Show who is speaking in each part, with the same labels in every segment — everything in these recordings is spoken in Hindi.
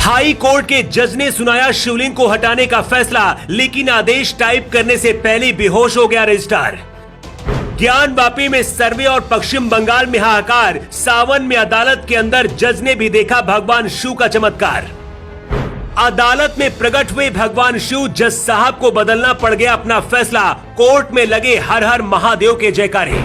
Speaker 1: हाई कोर्ट के जज ने सुनाया शिवलिंग को हटाने का फैसला, लेकिन आदेश टाइप करने से पहले बेहोश हो गया रजिस्ट्रार। ज्ञानवापी में सर्वे और पश्चिम बंगाल में हाहाकार, सावन में अदालत के अंदर जज ने भी देखा भगवान शिव का चमत्कार। अदालत में प्रकट हुए भगवान शिव, जज साहब को बदलना पड़ गया अपना फैसला, कोर्ट में लगे हर हर महादेव के जयकारे।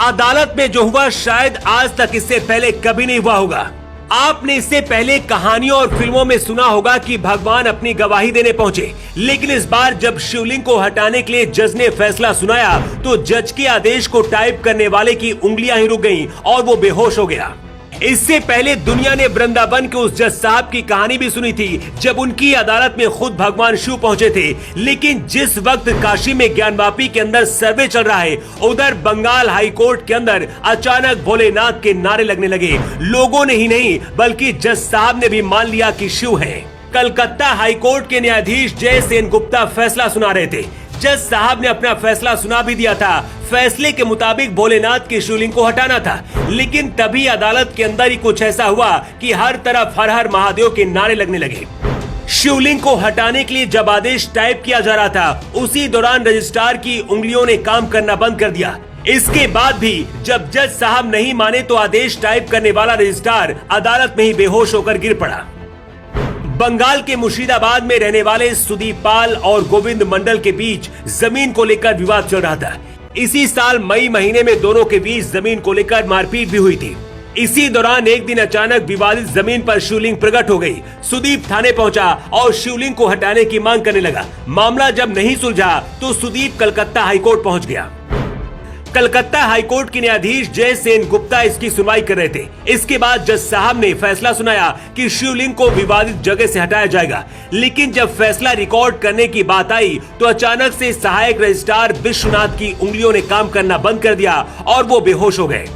Speaker 1: अदालत में जो हुआ शायद आज तक इससे पहले कभी नहीं हुआ होगा। आपने इससे पहले कहानियों और फिल्मों में सुना होगा कि भगवान अपनी गवाही देने पहुंचे, लेकिन इस बार जब शिवलिंग को हटाने के लिए जज ने फैसला सुनाया तो जज के आदेश को टाइप करने वाले की उंगलियां ही रुक गईं और वो बेहोश हो गया। इससे पहले दुनिया ने वृंदावन के उस जज साहब की कहानी भी सुनी थी, जब उनकी अदालत में खुद भगवान शिव पहुंचे थे। लेकिन जिस वक्त काशी में ज्ञानवापी के अंदर सर्वे चल रहा है, उधर बंगाल हाई कोर्ट के अंदर अचानक भोलेनाथ के नारे लगने लगे। लोगों ने ही नहीं बल्कि जज साहब ने भी मान लिया कि शिव है। कलकत्ता हाई कोर्ट के न्यायाधीश जय सेन गुप्ता फैसला सुना रहे थे। जज साहब ने अपना फैसला सुना भी दिया था। फैसले के मुताबिक भोलेनाथ के शिवलिंग को हटाना था, लेकिन तभी अदालत के अंदर ही कुछ ऐसा हुआ कि हर तरफ हर हर महादेव के नारे लगने लगे। शिवलिंग को हटाने के लिए जब आदेश टाइप किया जा रहा था, उसी दौरान रजिस्ट्रार की उंगलियों ने काम करना बंद कर दिया। इसके बाद भी जब जज साहब नहीं माने तो आदेश टाइप करने वाला रजिस्ट्रार अदालत में ही बेहोश होकर गिर पड़ा। बंगाल के मुर्शिदाबाद में रहने वाले सुदीप पाल और गोविंद मंडल के बीच जमीन को लेकर विवाद चल रहा था। इसी साल मई महीने में दोनों के बीच जमीन को लेकर मारपीट भी हुई थी। इसी दौरान एक दिन अचानक विवादित जमीन पर शिवलिंग प्रकट हो गई। सुदीप थाने पहुंचा और शिवलिंग को हटाने की मांग करने लगा। मामला जब नहीं सुलझा तो सुदीप कलकत्ता हाईकोर्ट पहुंच गया। कलकत्ता हाईकोर्ट के न्यायाधीश जय सेन गुप्ता इसकी सुनवाई कर रहे थे। इसके बाद जज साहब ने फैसला सुनाया कि शिवलिंग को विवादित जगह से हटाया जाएगा। लेकिन जब फैसला रिकॉर्ड करने की बात आई तो अचानक से सहायक रजिस्ट्रार विश्वनाथ की उंगलियों ने काम करना बंद कर दिया और वो बेहोश हो गए।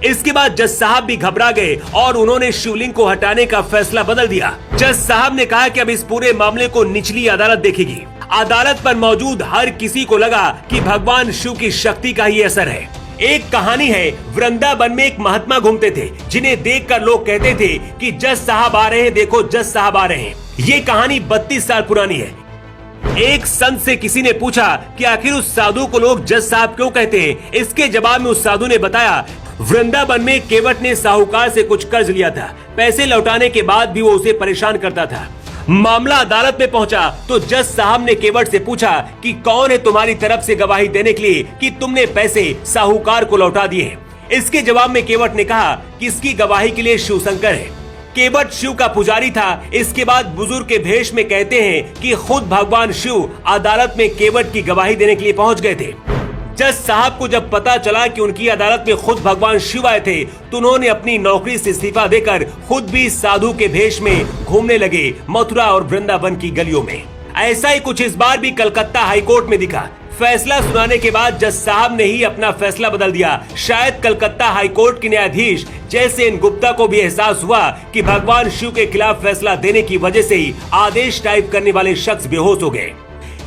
Speaker 1: इसके बाद जज साहब भी घबरा गए और उन्होंने शिवलिंग को हटाने का फैसला बदल दिया। जज साहब ने कहा कि अब इस पूरे मामले को निचली अदालत देखेगी। अदालत पर मौजूद हर किसी को लगा कि भगवान शिव की शक्ति का ही असर है। एक कहानी है, वृंदावन में एक महात्मा घूमते थे, जिन्हें देखकर लोग कहते थे कि जज साहब आ रहे हैं, देखो जज साहब आ रहे हैं। ये कहानी 32 साल पुरानी है। एक संत से किसी ने पूछा कि आखिर उस साधु को लोग जज साहब क्यों कहते हैं। इसके जवाब में उस साधु ने बताया, वृंदावन में केवट ने साहूकार से कुछ कर्ज लिया था। पैसे लौटाने के बाद भी वो उसे परेशान करता था। मामला अदालत में पहुंचा तो जज साहब ने केवट से पूछा कि कौन है तुम्हारी तरफ से गवाही देने के लिए कि तुमने पैसे साहूकार को लौटा दिए। इसके जवाब में केवट ने कहा कि इसकी गवाही के लिए शिव शंकर है। केवट शिव का पुजारी था। इसके बाद बुजुर्ग के भेष में कहते हैं कि खुद भगवान शिव अदालत में केवट की गवाही देने के लिए पहुंच गए थे। जज साहब को जब पता चला कि उनकी अदालत में खुद भगवान शिव आए थे तो उन्होंने अपनी नौकरी से इस्तीफा देकर खुद भी साधु के भेष में घूमने लगे मथुरा और वृंदावन की गलियों में। ऐसा ही कुछ इस बार भी कलकत्ता हाईकोर्ट में दिखा। फैसला सुनाने के बाद जज साहब ने ही अपना फैसला बदल दिया। शायद कलकत्ता हाईकोर्ट के न्यायाधीश जय सेन गुप्ता को भी एहसास हुआ कि भगवान शिव के खिलाफ फैसला देने की वजह से ही आदेश टाइप करने वाले शख्स बेहोश हो गए।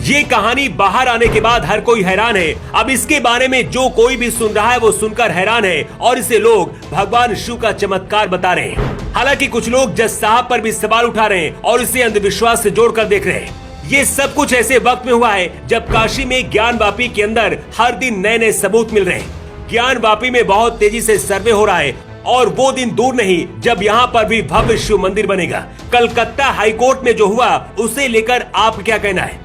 Speaker 1: ये कहानी बाहर आने के बाद हर कोई हैरान है। अब इसके बारे में जो कोई भी सुन रहा है वो सुनकर हैरान है और इसे लोग भगवान शिव का चमत्कार बता रहे हैं। हालांकि कुछ लोग जज साहब पर भी सवाल उठा रहे हैं और इसे अंधविश्वास से जोड़कर देख रहे हैं। ये सब कुछ ऐसे वक्त में हुआ है जब काशी में ज्ञानवापी के अंदर हर दिन नए नए सबूत मिल रहे हैं। ज्ञानवापी में बहुत तेजी से सर्वे हो रहा है और वो दिन दूर नहीं जब यहाँ पर भी भव्य शिव मंदिर बनेगा। कलकत्ता हाईकोर्ट में जो हुआ उसे लेकर आप क्या कहना है?